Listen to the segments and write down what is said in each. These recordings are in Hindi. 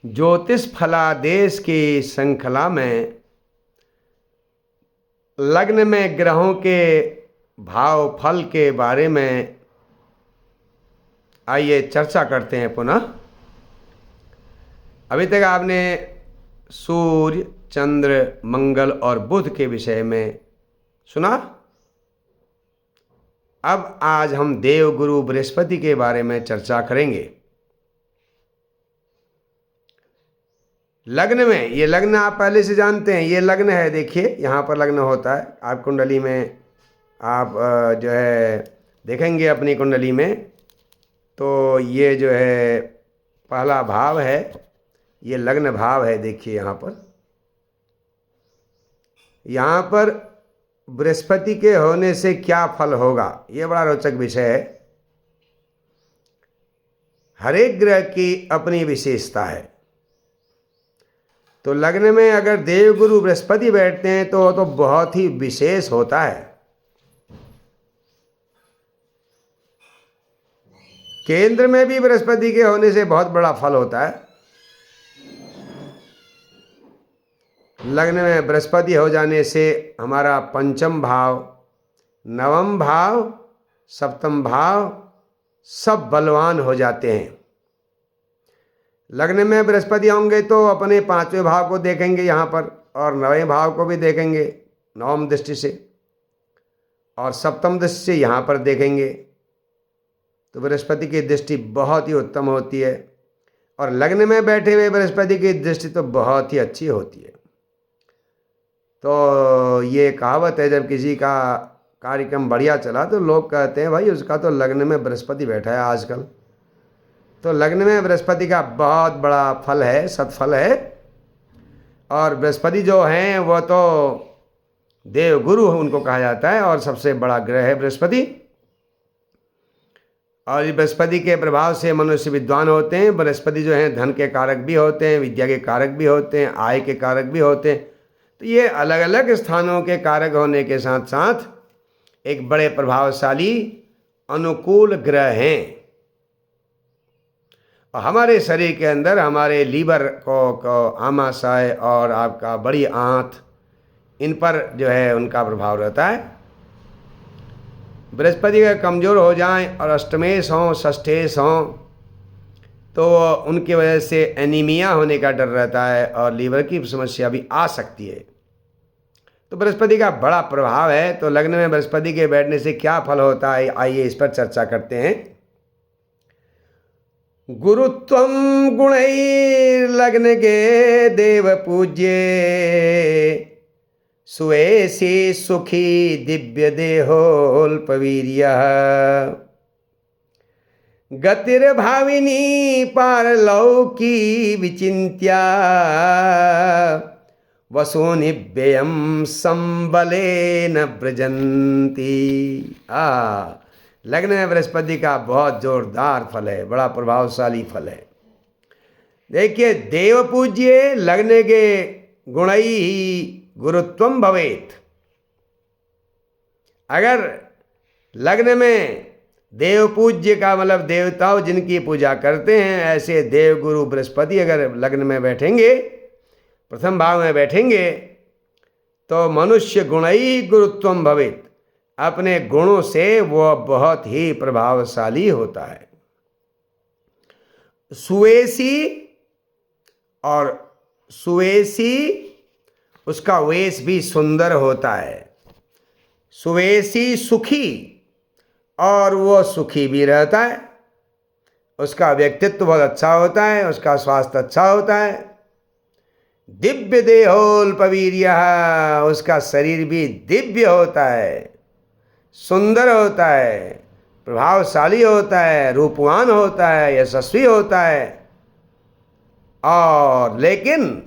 ज्योतिष फलादेश की श्रृंखला में लग्न में ग्रहों के भाव फल के बारे में आइए चर्चा करते हैं पुनः। अभी तक आपने सूर्य, चंद्र, मंगल और बुध के विषय में सुना। अब आज हम देवगुरु बृहस्पति के बारे में चर्चा करेंगे। लग्न में, ये लग्न आप पहले से जानते हैं, ये लग्न है। देखिए यहाँ पर लग्न होता है। आप कुंडली में आप जो है देखेंगे अपनी कुंडली में, तो ये जो है पहला भाव है, ये लग्न भाव है। देखिए यहाँ पर बृहस्पति के होने से क्या फल होगा, ये बड़ा रोचक विषय है। हर एक ग्रह की अपनी विशेषता है। तो लग्न में अगर देवगुरु बृहस्पति बैठते हैं तो बहुत ही विशेष होता है। केंद्र में भी बृहस्पति के होने से बहुत बड़ा फल होता है। लग्न में बृहस्पति हो जाने से हमारा पंचम भाव, नवम भाव, सप्तम भाव सब बलवान हो जाते हैं। लग्न में बृहस्पति होंगे तो अपने पांचवें भाव को देखेंगे यहाँ पर, और नवें भाव को भी देखेंगे नवम दृष्टि से, और सप्तम दृष्टि से यहाँ पर देखेंगे। तो बृहस्पति की दृष्टि बहुत ही उत्तम होती है, और लग्न में बैठे हुए बृहस्पति की दृष्टि तो बहुत ही अच्छी होती है। तो ये कहावत है, जब किसी का कार्यक्रम बढ़िया चला तो लोग कहते हैं भाई उसका तो लग्न में बृहस्पति बैठा है आजकल। तो लग्न में बृहस्पति का बहुत बड़ा फल है, सत्फल है। और बृहस्पति जो हैं वो तो देवगुरु उनको कहा जाता है, और सबसे बड़ा ग्रह है बृहस्पति। और इस बृहस्पति के प्रभाव से मनुष्य विद्वान होते हैं। बृहस्पति जो हैं धन के कारक भी होते हैं, विद्या के कारक भी होते हैं, आय के कारक भी होते हैं। तो ये अलग अलग स्थानों के कारक होने के साथ साथ एक बड़े प्रभावशाली अनुकूल ग्रह हैं। और हमारे शरीर के अंदर हमारे लीवर को आमाशय और आपका बड़ी आंत, इन पर जो है उनका प्रभाव रहता है। बृहस्पति का कमज़ोर हो जाएं और अष्टमेश हों, षष्ठेश हों, तो उनकी वजह से एनीमिया होने का डर रहता है और लीवर की समस्या भी आ सकती है। तो बृहस्पति का बड़ा प्रभाव है। तो लग्न में बृहस्पति के बैठने से क्या फल होता है, आइए इस पर चर्चा करते हैं। गुरुत्वम गुणैर्लग्न के देव पूज्ये, सुएसी सुखी दिव्य देहोल्पवीर्यः, गतिर्भाविनी पारलौकी विचिन्त्या, वसूनिव्ययम संबलेन व्रजन्ति। लग्न में बृहस्पति का बहुत जोरदार फल है, बड़ा प्रभावशाली फल है। देखिए, देव पूज्य लग्न के गुणई गुरुत्वम भवेत। अगर लग्न में देव पूज्य का मतलब देवताओं जिनकी पूजा करते हैं, ऐसे देवगुरु बृहस्पति अगर लग्न में बैठेंगे, प्रथम भाव में बैठेंगे, तो मनुष्य गुणई गुरुत्वम भवेत। अपने गुणों से वो बहुत ही प्रभावशाली होता है। सुवेशी, और सुवेशी उसका वेश भी सुंदर होता है। सुवेशी सुखी, और वो सुखी भी रहता है। उसका व्यक्तित्व बहुत अच्छा होता है, उसका स्वास्थ्य अच्छा होता है। दिव्य देहोल्पवीर्यः, उसका शरीर भी दिव्य होता है, सुंदर होता है, प्रभावशाली होता है, रूपवान होता है, यशस्वी होता है। और लेकिन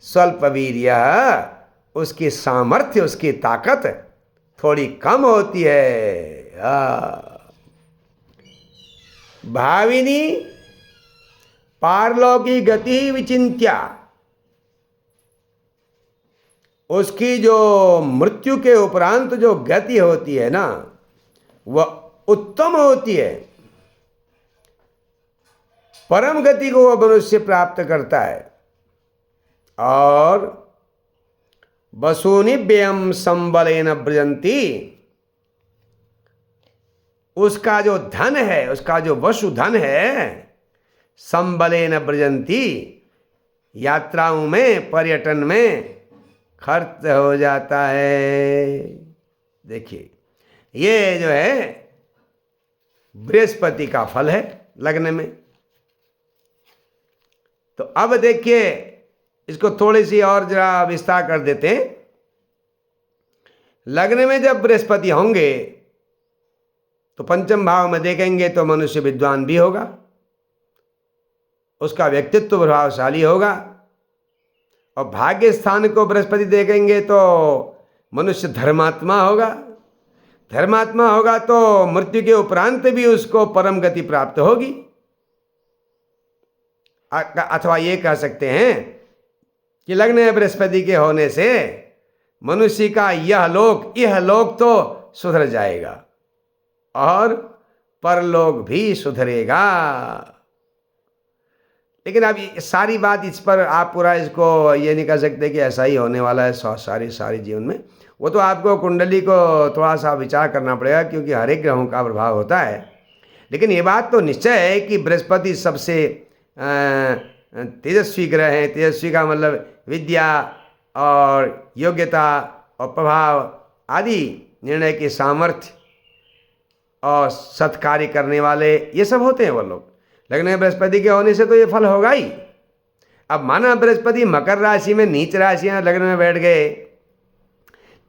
स्वल्पवीर्यः, उसकी सामर्थ्य, उसकी ताकत थोड़ी कम होती है। भाविनी पारलौकी गति विचिन्त्या, उसकी जो मृत्यु के उपरांत जो गति होती है ना, वह उत्तम होती है। परम गति को वह मनुष्य प्राप्त करता है। और वसूनि व्ययम संबलेन ब्रजंती, उसका जो धन है, उसका जो वसुधन है, संबलेन ब्रजंती, यात्राओं में, पर्यटन में खर्च हो जाता है। देखिए, ये जो है बृहस्पति का फल है लग्न में। तो अब देखिए, इसको थोड़ी सी और जरा विस्तार कर देते हैं। लग्न में जब बृहस्पति होंगे तो पंचम भाव में देखेंगे तो मनुष्य विद्वान भी होगा, उसका व्यक्तित्व प्रभावशाली होगा। और भाग्य स्थान को बृहस्पति देखेंगे तो मनुष्य धर्मात्मा होगा। धर्मात्मा होगा तो मृत्यु के उपरांत भी उसको परम गति प्राप्त होगी। अथवा ये कह सकते हैं कि लग्न में बृहस्पति के होने से मनुष्य का यह लोक तो सुधर जाएगा और परलोक भी सुधरेगा। लेकिन अब सारी बात इस पर आप पूरा इसको ये नहीं कह सकते कि ऐसा ही होने वाला है सारी जीवन में। वो तो आपको कुंडली को थोड़ा सा विचार करना पड़ेगा, क्योंकि हर एक ग्रहों का प्रभाव होता है। लेकिन ये बात तो निश्चय है कि बृहस्पति सबसे तेजस्वी ग्रह हैं। तेजस्वी का मतलब विद्या और योग्यता और प्रभाव आदि, निर्णय की सामर्थ्य और सत्कार्य करने वाले, ये सब होते हैं वो लोग। लग्न में बृहस्पति के होने से तो ये फल होगा ही। अब माना बृहस्पति मकर राशि में, नीच राशियां लग्न में बैठ गए,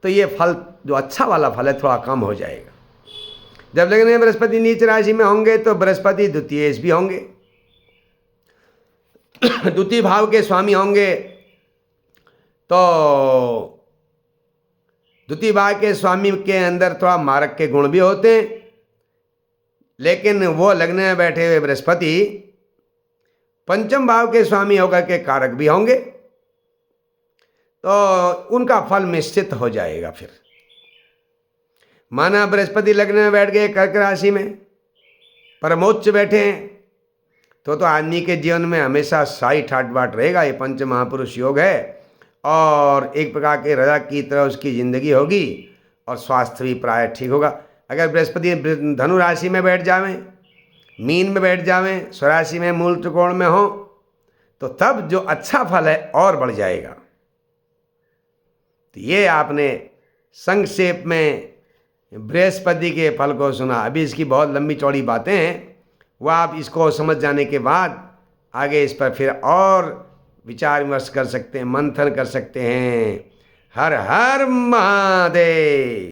तो ये फल जो अच्छा वाला फल है थोड़ा कम हो जाएगा। जब लग्न में बृहस्पति नीच राशि में होंगे तो बृहस्पति द्वितीयेश भी होंगे, द्वितीय भाव के स्वामी होंगे। तो द्वितीय भाव के स्वामी के अंदर थोड़ा मारक के गुण भी होते हैं, लेकिन वो लग्न में बैठे हुए बृहस्पति पंचम भाव के स्वामी होकर के कारक भी होंगे, तो उनका फल निश्चित हो जाएगा। फिर माना बृहस्पति लग्न में बैठ गए कर्क राशि में, परमोच्च बैठे हैं, तो आदमी के जीवन में हमेशा साई ठाट बाट रहेगा। ये पंच महापुरुष योग है और एक प्रकार के राजा की तरह उसकी जिंदगी होगी और स्वास्थ्य भी प्राय ठीक होगा। अगर बृहस्पति धनु राशि में बैठ जावें, मीन में बैठ जावें, स्वराशि में मूल त्रिकोण में हो, तो तब जो अच्छा फल है और बढ़ जाएगा। तो ये आपने संक्षेप में बृहस्पति के फल को सुना। अभी इसकी बहुत लंबी चौड़ी बातें हैं, वह आप इसको समझ जाने के बाद आगे इस पर फिर और विचार विमर्श कर सकते हैं, मंथन कर सकते हैं। हर हर महादेव।